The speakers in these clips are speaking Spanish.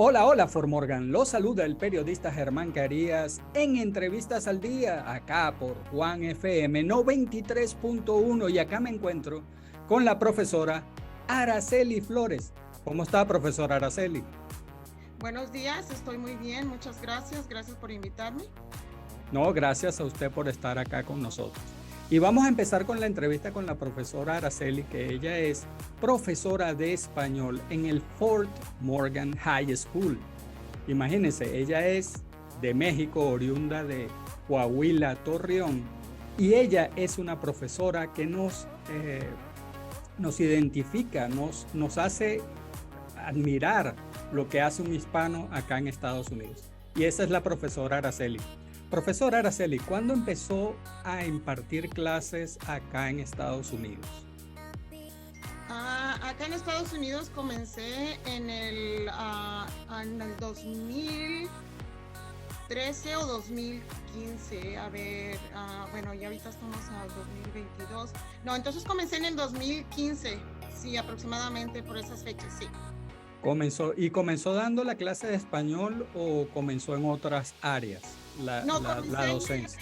Hola, hola, Formorgan. Los saluda el periodista Germán Carías en Entrevistas al Día, acá por Juan FM 93.1 y acá me encuentro con la profesora Araceli Flores. ¿Cómo está, profesora Araceli? Buenos días, estoy muy bien, muchas gracias, gracias por invitarme. No, gracias a usted por estar acá con nosotros. Y vamos a empezar con la entrevista con la profesora Araceli, que ella es profesora de español en el Fort Morgan High School. Imagínense, ella es de México, oriunda de Coahuila, Torreón, y ella es una profesora que nos identifica, nos hace admirar lo que hace un hispano acá en Estados Unidos. Y esa es la profesora Araceli. Profesora Araceli, ¿cuándo empezó a impartir clases acá en Estados Unidos? Acá en Estados Unidos comencé en el 2013 o 2015. A ver, bueno, ya ahorita estamos al 2022. No, entonces comencé en el 2015, sí, aproximadamente por esas fechas, sí. ¿Comenzó dando la clase de español o comenzó en otras áreas No, la docencia?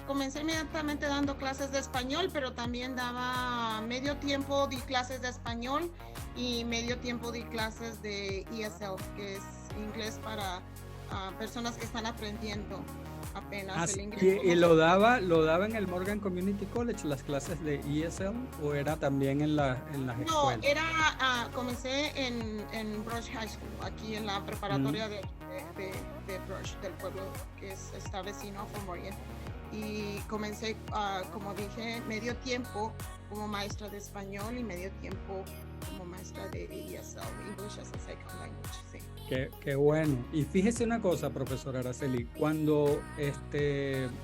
comencé inmediatamente dando clases de español, pero también daba medio tiempo, di clases de español y medio tiempo di clases de ESL, que es inglés para personas que están aprendiendo apenas el inglés. ¿Y lo daba en el Morgan Community College, las clases de ESL, o era también en las No, escuelas? comencé en Brush High School, aquí en la preparatoria de Brush, del pueblo que está vecino a Fort Morgan. Y comencé, como dije, medio tiempo como maestra de español y medio tiempo como maestra de ESL, English as a Second Language, sí. Qué bueno. Y fíjese una cosa, profesora Araceli, cuando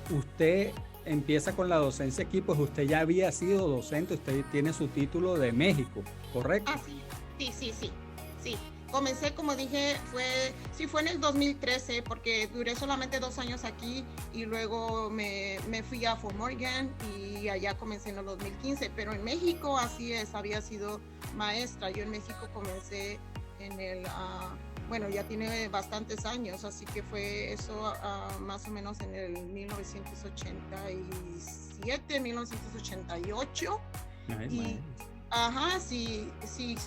usted empieza con la docencia aquí, pues usted ya había sido docente, usted tiene su título de México, ¿correcto? Sí. Comencé, como dije, fue en el 2013, porque duré solamente 2 años aquí y luego me fui a Fort Morgan y allá comencé en el 2015, pero en México así es, había sido maestra. Yo en México comencé bueno, ya tiene bastantes años, así que fue eso más o menos en el 1987, 1988. Y, ajá, sí,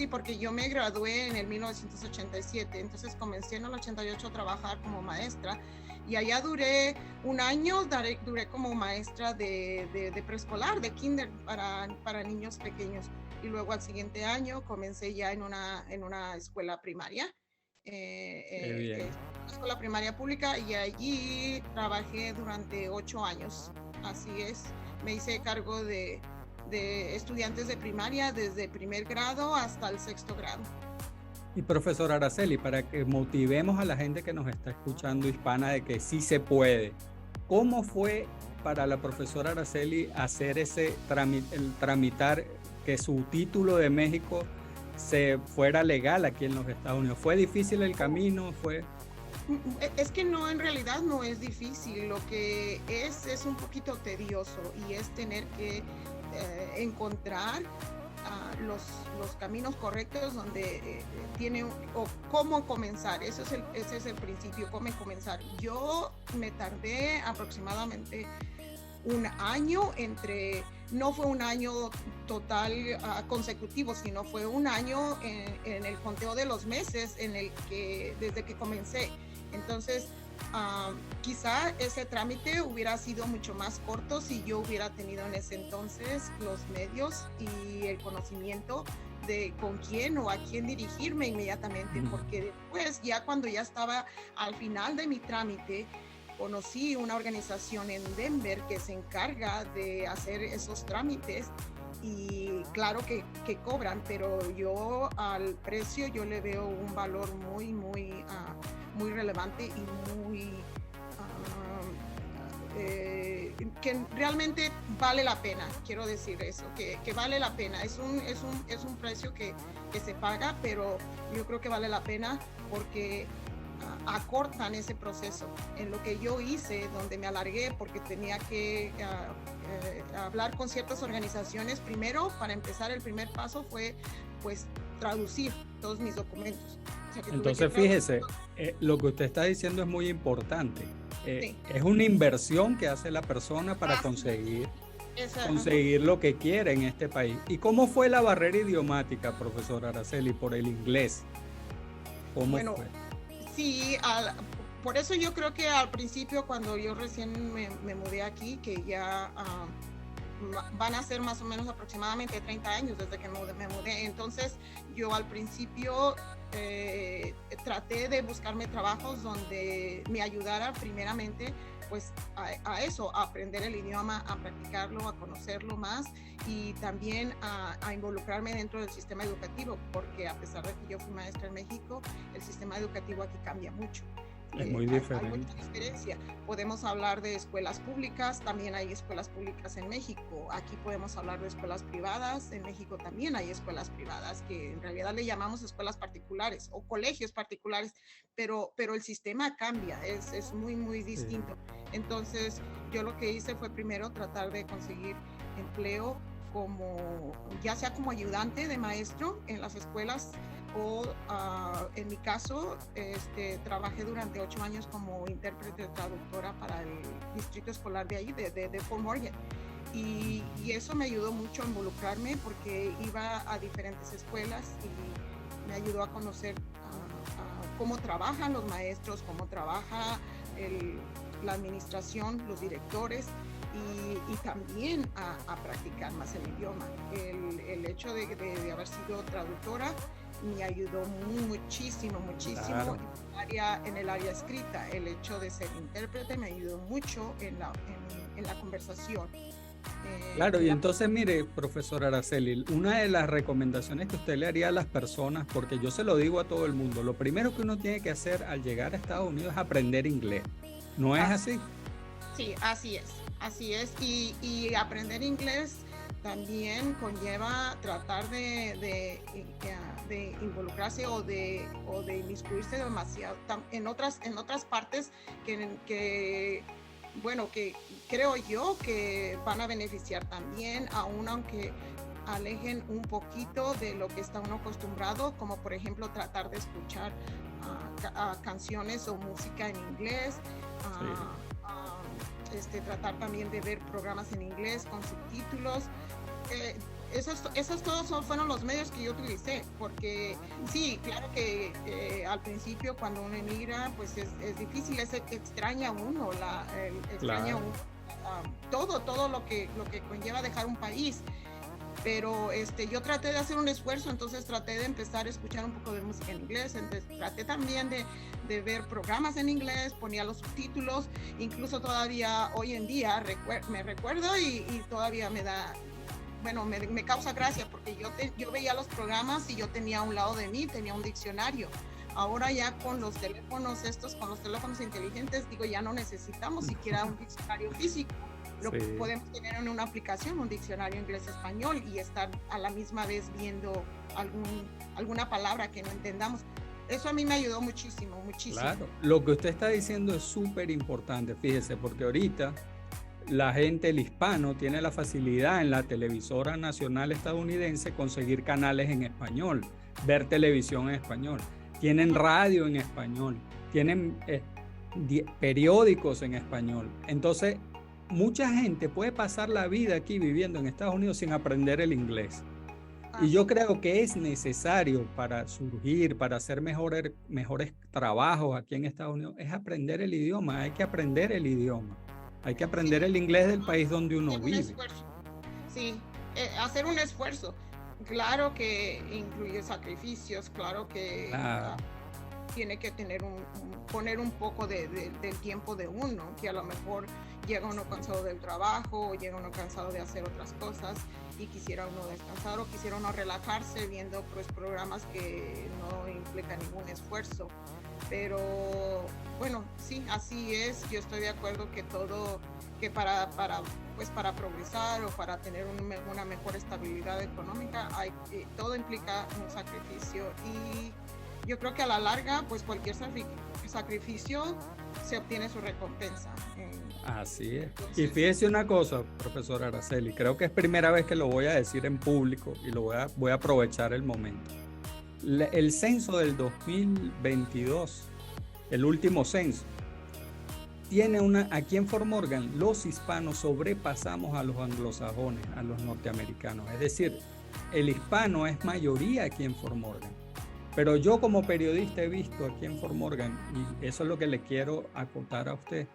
porque yo me gradué en el 1987, entonces comencé en el 88 a trabajar como maestra y allá duré un año, duré como maestra de preescolar, de kinder para niños pequeños, y luego al siguiente año comencé ya en una escuela primaria, Qué bien. escuela primaria pública, y allí trabajé durante 8 años, así es, me hice cargo de estudiantes de primaria desde primer grado hasta el sexto grado. Y profesor Araceli, para que motivemos a la gente que nos está escuchando hispana de que sí se puede, ¿cómo fue para la profesora Araceli hacer tramitar que su título de México se fuera legal aquí en los Estados Unidos? ¿Fue difícil el camino? Es que no, en realidad no es difícil, lo que es un poquito tedioso, y es tener que encontrar los caminos correctos donde tiene o cómo comenzar. Ese es el principio, cómo comenzar. Yo me tardé aproximadamente un año no fue un año total consecutivo, sino fue un año en el conteo de los meses desde que comencé. Entonces, quizá ese trámite hubiera sido mucho más corto si yo hubiera tenido en ese entonces los medios y el conocimiento de con quién o a quién dirigirme inmediatamente, porque después, ya cuando ya estaba al final de mi trámite, conocí una organización en Denver que se encarga de hacer esos trámites, y claro que cobran, pero yo al precio yo le veo un valor muy relevante y que realmente vale la pena. Quiero decir eso, que vale la pena. Es un precio que se paga, pero yo creo que vale la pena, porque acortan ese proceso. En lo que yo hice, donde me alargué porque tenía que hablar con ciertas organizaciones, primero, para empezar, el primer paso fue pues traducir todos mis documentos. O sea, que entonces fíjese, lo que usted está diciendo es muy importante. Sí. Es una inversión que hace la persona para conseguir lo que quiere en este país. ¿Y cómo fue la barrera idiomática, profesora Araceli, por el inglés? ¿Cómo fue? Sí, por eso yo creo que al principio, cuando yo recién me mudé aquí, que ya van a ser más o menos aproximadamente 30 años desde que me mudé, entonces yo al principio traté de buscarme trabajos donde me ayudara primeramente pues a eso, a aprender el idioma, a practicarlo, a conocerlo más y también a involucrarme dentro del sistema educativo, porque a pesar de que yo fui maestra en México, el sistema educativo aquí cambia mucho. Es muy diferente. Hay mucha diferencia. Podemos hablar de escuelas públicas, también hay escuelas públicas en México. Aquí podemos hablar de escuelas privadas, en México también hay escuelas privadas, que en realidad le llamamos escuelas particulares o colegios particulares, pero el sistema cambia, es muy, muy distinto. Sí. Entonces, yo lo que hice fue primero tratar de conseguir empleo ya sea como ayudante de maestro en las escuelas, o en mi caso trabajé durante 8 años como intérprete traductora para el distrito escolar de ahí, de Fort Morgan, y eso me ayudó mucho a involucrarme porque iba a diferentes escuelas y me ayudó a conocer cómo trabajan los maestros, cómo trabaja la administración, los directores, y también a practicar más el idioma. El hecho de haber sido traductora me ayudó muchísimo claro. en el área escrita. El hecho de ser intérprete me ayudó mucho en la conversación. Claro, y entonces mire, profesora Araceli, una de las recomendaciones que usted le haría a las personas, porque yo se lo digo a todo el mundo, lo primero que uno tiene que hacer al llegar a Estados Unidos es aprender inglés. ¿No es así? Sí, así es. Así es, y aprender inglés también conlleva tratar de involucrarse o de inmiscuirse demasiado en otras partes que creo yo que van a beneficiar también, aún aunque alejen un poquito de lo que está uno acostumbrado, como por ejemplo tratar de escuchar canciones o música en inglés. Tratar también de ver programas en inglés con subtítulos. Esos todos fueron los medios que yo utilicé, porque sí, claro que al principio cuando uno emigra, pues es difícil, extraña uno, extraña uno, todo lo que conlleva dejar un país. Pero yo traté de hacer un esfuerzo, entonces traté de empezar a escuchar un poco de música en inglés, entonces traté también de ver programas en inglés, ponía los subtítulos, incluso todavía hoy en día me recuerdo y todavía me da, me causa gracia, porque yo veía los programas y yo tenía a un lado de mí, tenía un diccionario. Ahora ya con los teléfonos inteligentes, ya no necesitamos siquiera un diccionario físico. Lo podemos tener en una aplicación, un diccionario inglés-español, y estar a la misma vez viendo alguna palabra que no entendamos. Eso a mí me ayudó muchísimo. Claro, lo que usted está diciendo es súper importante, fíjese, porque ahorita la gente, el hispano, tiene la facilidad en la televisora nacional estadounidense conseguir canales en español, ver televisión en español, tienen radio en español, tienen periódicos en español. Entonces, mucha gente puede pasar la vida aquí viviendo en Estados Unidos sin aprender el inglés. Y yo creo que es necesario para surgir, para hacer mejores trabajos aquí en Estados Unidos, es aprender el idioma. Hay que aprender el idioma. Hay que aprender el inglés del país donde uno vive. Sí, hacer un esfuerzo. Claro que incluye sacrificios, claro que tiene que poner un poco del tiempo de uno, que a lo mejor llega uno cansado del trabajo, o llega uno cansado de hacer otras cosas y quisiera uno descansar o quisiera uno relajarse viendo pues programas que no implican ningún esfuerzo. Pero bueno, sí, así es. Yo estoy de acuerdo que para progresar o para tener una mejor estabilidad económica, todo implica un sacrificio, y yo creo que a la larga, pues cualquier sacrificio se obtiene su recompensa. Así es. Entonces, Y fíjese una cosa, profesora Araceli, creo que es primera vez que lo voy a decir en público y voy a aprovechar el momento. El censo del 2022, el último censo, aquí en Fort Morgan, los hispanos sobrepasamos a los anglosajones, a los norteamericanos. Es decir, el hispano es mayoría aquí en Fort Morgan. Pero yo como periodista he visto aquí en Fort Morgan, y eso es lo que le quiero acotar a usted,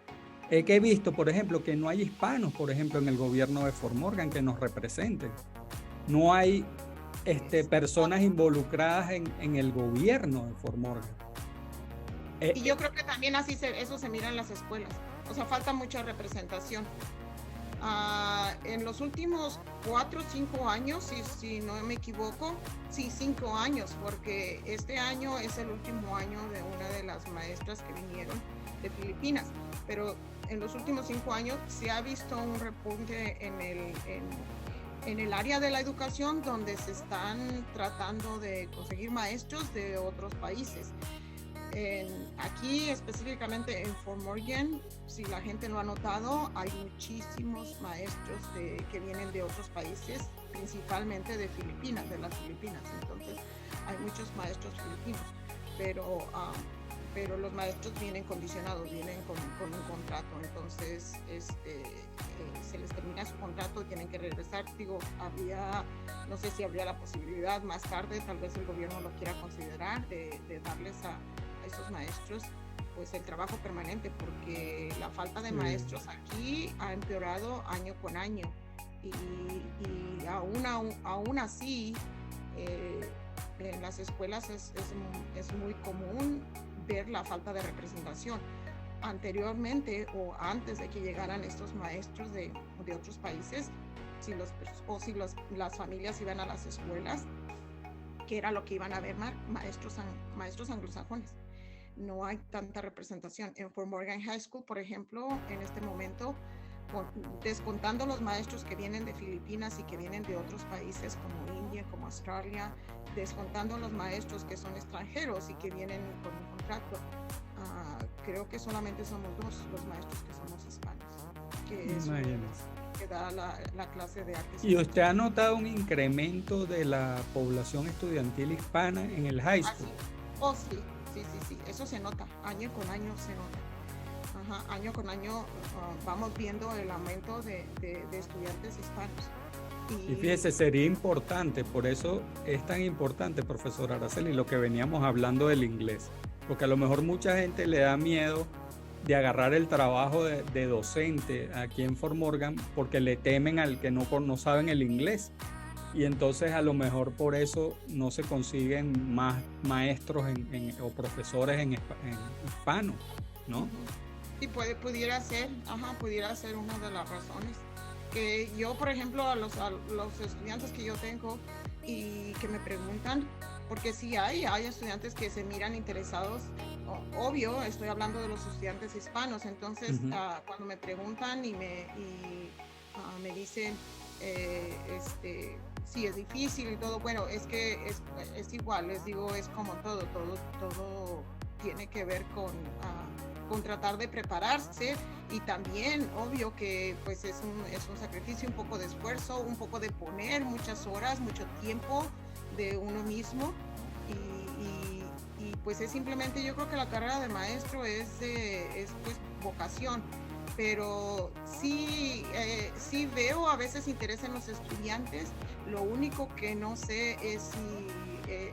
que he visto, por ejemplo, que no hay hispanos, por ejemplo, en el gobierno de Fort Morgan que nos representen. No hay personas involucradas en el gobierno de Fort Morgan. Y yo creo que también eso se mira en las escuelas. O sea, falta mucha representación. En los últimos 4 o 5 años, si no me equivoco, sí, 5 años, porque este año es el último año de una de las maestras que vinieron de Filipinas. Pero en los últimos 5 años se ha visto un repunte en el área de la educación, donde se están tratando de conseguir maestros de otros países. Aquí específicamente en Fort Morgan, si la gente lo ha notado, hay muchísimos maestros que vienen de otros países, principalmente de Filipinas, de las Filipinas. Entonces hay muchos maestros filipinos, pero los maestros vienen condicionados, vienen con un contrato. Entonces se les termina su contrato y tienen que regresar. Digo, no sé si habría la posibilidad más tarde, tal vez el gobierno lo quiera considerar, de darles a esos maestros pues el trabajo permanente, porque la falta de maestros aquí ha empeorado año con año, y aún así en las escuelas es muy común ver la falta de representación. Anteriormente o antes de que llegaran estos maestros de otros países, si las familias iban a las escuelas, que era lo que iban a ver, maestros anglosajones. No hay tanta representación. En Fort Morgan High School, por ejemplo, en este momento, descontando los maestros que vienen de Filipinas y que vienen de otros países como India, como Australia, descontando los maestros que son extranjeros y que vienen con un contrato, creo que solamente somos 2 los maestros que somos hispanos, que es que da la clase de artes. ¿Y usted ha notado un incremento de la población estudiantil hispana en el high school? Sí, eso se nota, año con año se nota. Año con año vamos viendo el aumento de estudiantes hispanos. Y fíjese, sería importante, por eso es tan importante, profesora Araceli, lo que veníamos hablando del inglés, porque a lo mejor mucha gente le da miedo de agarrar el trabajo de docente aquí en Fort Morgan porque le temen al que no saben el inglés. Y entonces a lo mejor por eso no se consiguen más maestros o profesores en hispano, ¿no? Sí, pudiera ser una de las razones. Que yo, por ejemplo, a los estudiantes que yo tengo y que me preguntan, porque sí hay estudiantes que se miran interesados, obvio, estoy hablando de los estudiantes hispanos. Entonces cuando me preguntan y me dicen sí, es difícil y todo, bueno, es que es igual, les digo, es como todo tiene que ver con tratar de prepararse, y también obvio que pues es un sacrificio, un poco de esfuerzo, un poco de poner muchas horas, mucho tiempo de uno mismo, y pues es simplemente, yo creo que la carrera de maestro es pues vocación. Pero sí veo a veces interés en los estudiantes. Lo único que no sé es si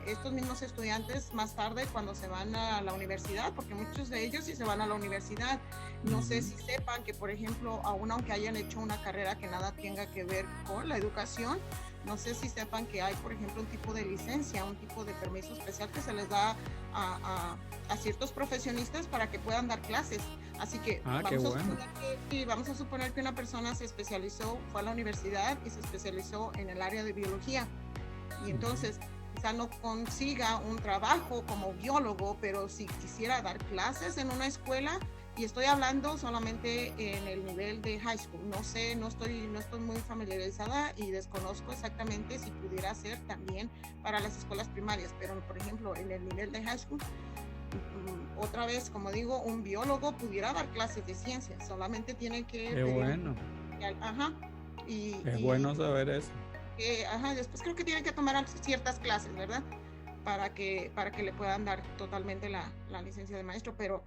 estos mismos estudiantes más tarde, cuando se van a la universidad, porque muchos de ellos sí se van a la universidad, no sé si sepan que, por ejemplo, aunque hayan hecho una carrera que nada tenga que ver con la educación, no sé si sepan que hay, por ejemplo, un tipo de licencia, un tipo de permiso especial que se les da a ciertos profesionistas para que puedan dar clases. Así que vamos a suponer que una persona fue a la universidad y se especializó en el área de biología. Y entonces, quizá no consiga un trabajo como biólogo, pero si quisiera dar clases en una escuela, y estoy hablando solamente en el nivel de high school, no sé, no estoy muy familiarizada y desconozco exactamente si pudiera ser también para las escuelas primarias, pero por ejemplo en el nivel de high school, otra vez, como digo, un biólogo pudiera dar clases de ciencias, solamente tiene que... Qué bueno. Ajá. Es bueno saber eso. Después creo que tiene que tomar ciertas clases, ¿verdad? Para que le puedan dar totalmente la licencia de maestro, pero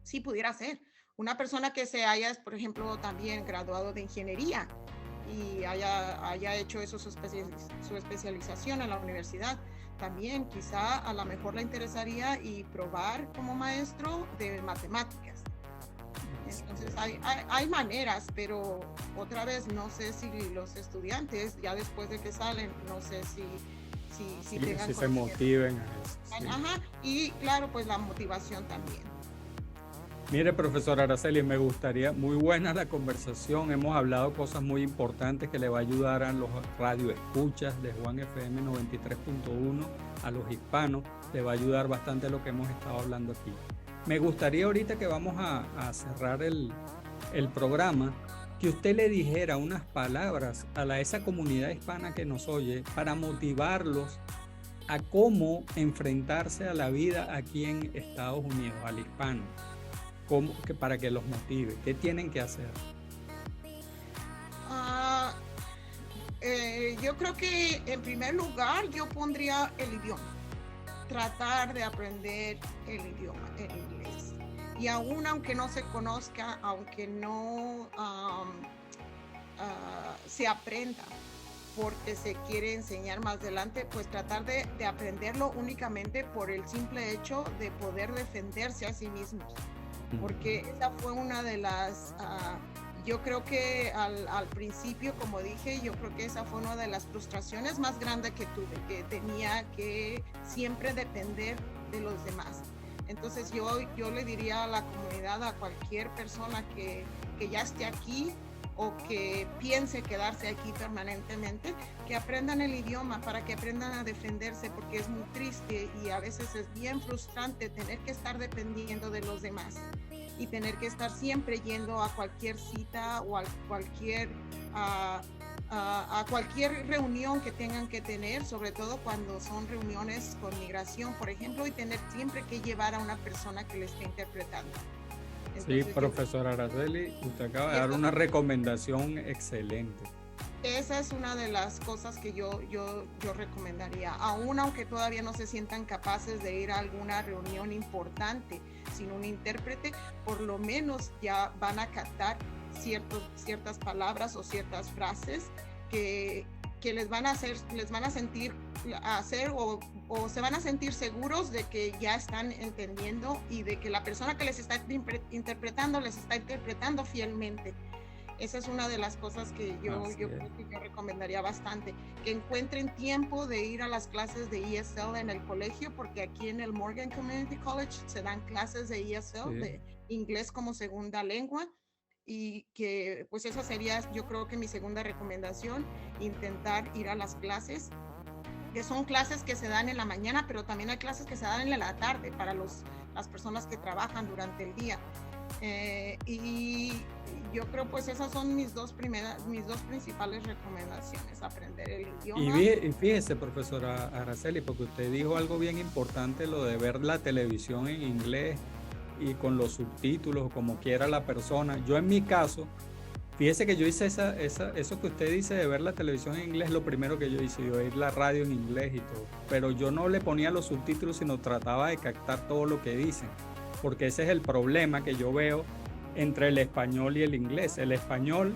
sí pudiera ser. Una persona que se haya, por ejemplo, también graduado de ingeniería y haya hecho eso su especialización en la universidad, también quizá a lo mejor le interesaría y probar como maestro de matemáticas. Entonces hay maneras, pero otra vez no sé si los estudiantes ya después de que salen, no sé si tengan se motiven a eso. Sí. Ajá, y claro, pues la motivación también. Mire, profesora Araceli, me gustaría, muy buena la conversación, hemos hablado cosas muy importantes que le va a ayudar a los radioescuchas de Juan FM 93.1, a los hispanos, le va a ayudar bastante lo que hemos estado hablando aquí. Me gustaría ahorita que vamos a cerrar el programa, que usted le dijera unas palabras a esa comunidad hispana que nos oye para motivarlos a cómo enfrentarse a la vida aquí en Estados Unidos, al hispano. Para que los motive, ¿qué tienen que hacer? Yo creo que en primer lugar yo pondría el idioma, tratar de aprender el idioma, el inglés, y aún aunque no se conozca, aunque no se aprenda porque se quiere enseñar más adelante, pues tratar de aprenderlo únicamente por el simple hecho de poder defenderse a sí mismos. Porque esa fue una de las, yo creo que al principio, como dije, yo creo que esa fue una de las frustraciones más grandes que tuve, que tenía que siempre depender de los demás. Entonces yo le diría a la comunidad, a cualquier persona que ya esté aquí o que piense quedarse aquí permanentemente, que aprendan el idioma para que aprendan a defenderse, porque es muy triste y a veces es bien frustrante tener que estar dependiendo de los demás y tener que estar siempre yendo a cualquier cita o a cualquier reunión que tengan que tener, sobre todo cuando son reuniones con migración, por ejemplo, y tener siempre que llevar a una persona que le esté interpretando. Entonces, sí, profesora Araceli, usted acaba de dar una recomendación excelente. Esa es una de las cosas que yo recomendaría, aún aunque todavía no se sientan capaces de ir a alguna reunión importante sin un intérprete, por lo menos ya van a captar ciertas palabras o ciertas frases que les van a sentir o se van a sentir seguros de que ya están entendiendo y de que la persona que les está interpretando les está interpretando fielmente. Esa es una de las cosas que yo recomendaría bastante, que encuentren tiempo de ir a las clases de ESL en el colegio, porque aquí en el Morgan Community College se dan clases de ESL, de inglés como segunda lengua, y que pues esa sería, yo creo que mi segunda recomendación, intentar ir a las clases, que son clases que se dan en la mañana, pero también hay clases que se dan en la tarde para las personas que trabajan durante el día. Y yo creo pues esas son mis dos principales recomendaciones: aprender el idioma. Y fíjese, profesora Araceli, porque usted dijo algo bien importante, lo de ver la televisión en inglés y con los subtítulos, como quiera la persona. Yo en mi caso, fíjese que yo hice eso que usted dice de ver la televisión en inglés, lo primero que yo hice, yo oír la radio en inglés y todo, pero yo no le ponía los subtítulos, sino trataba de captar todo lo que dicen, porque ese es el problema que yo veo entre el español y el inglés. El español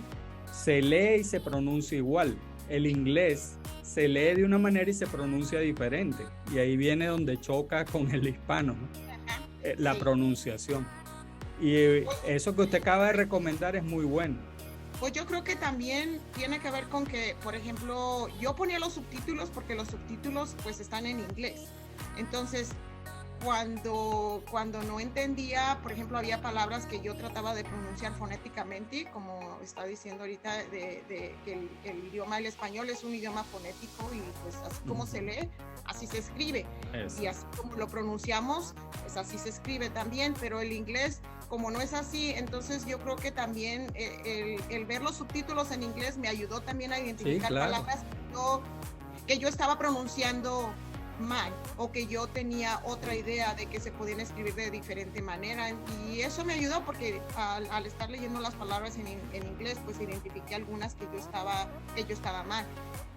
se lee y se pronuncia igual, el inglés se lee de una manera y se pronuncia diferente, y ahí viene donde choca con el hispano, ¿no? La pronunciación. Y eso que usted acaba de recomendar es muy bueno. Pues yo creo que también tiene que ver con que, por ejemplo, yo ponía los subtítulos porque los subtítulos pues están en inglés. Entonces, cuando no entendía, por ejemplo, había palabras que yo trataba de pronunciar fonéticamente, como está diciendo ahorita, que el idioma del español es un idioma fonético y pues así como se lee, así se escribe. Eso. Y así como lo pronunciamos, pues así se escribe también, pero el inglés, como no es así, entonces yo creo que también el ver los subtítulos en inglés me ayudó también a identificar claro. palabras que yo estaba pronunciando mal o que yo tenía otra idea de que se podían escribir de diferente manera, y eso me ayudó porque al estar leyendo las palabras en inglés, pues identifiqué algunas que yo estaba mal.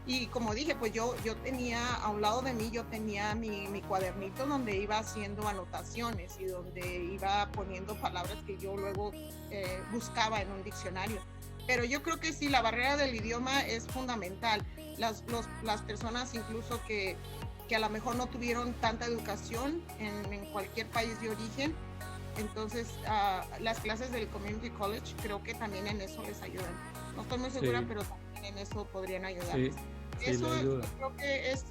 Y como dije, pues yo tenía a un lado de mí, yo tenía mi cuadernito donde iba haciendo anotaciones y donde iba poniendo palabras que yo luego buscaba en un diccionario. Pero yo creo que sí, la barrera del idioma es fundamental. Las personas incluso que a lo mejor no tuvieron tanta educación en cualquier país de origen, entonces las clases del Community College creo que también en eso les ayudan. No estoy muy segura, Sí. pero también en eso podrían ayudarles. Sí, Eso le ayuda. creo que es,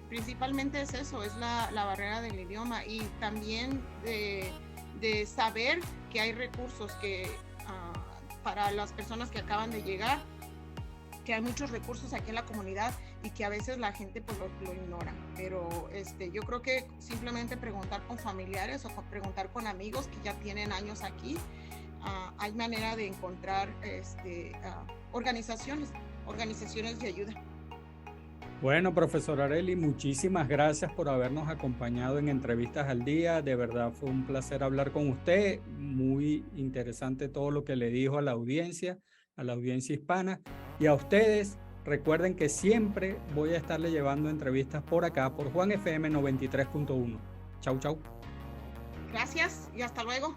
principalmente es eso, es la barrera del idioma, y también de saber que hay recursos que para las personas que acaban de llegar, que hay muchos recursos aquí en la comunidad y que a veces la gente pues lo ignora, pero yo creo que simplemente preguntar con familiares o preguntar con amigos que ya tienen años aquí, hay manera de encontrar organizaciones de ayuda. Bueno, profesor Arely, muchísimas gracias por habernos acompañado en Entrevistas al Día. De verdad fue un placer hablar con usted. Muy interesante todo lo que le dijo a la audiencia hispana. Y a ustedes, recuerden que siempre voy a estarle llevando entrevistas por acá, por Juan FM 93.1. Chau, chau. Gracias y hasta luego.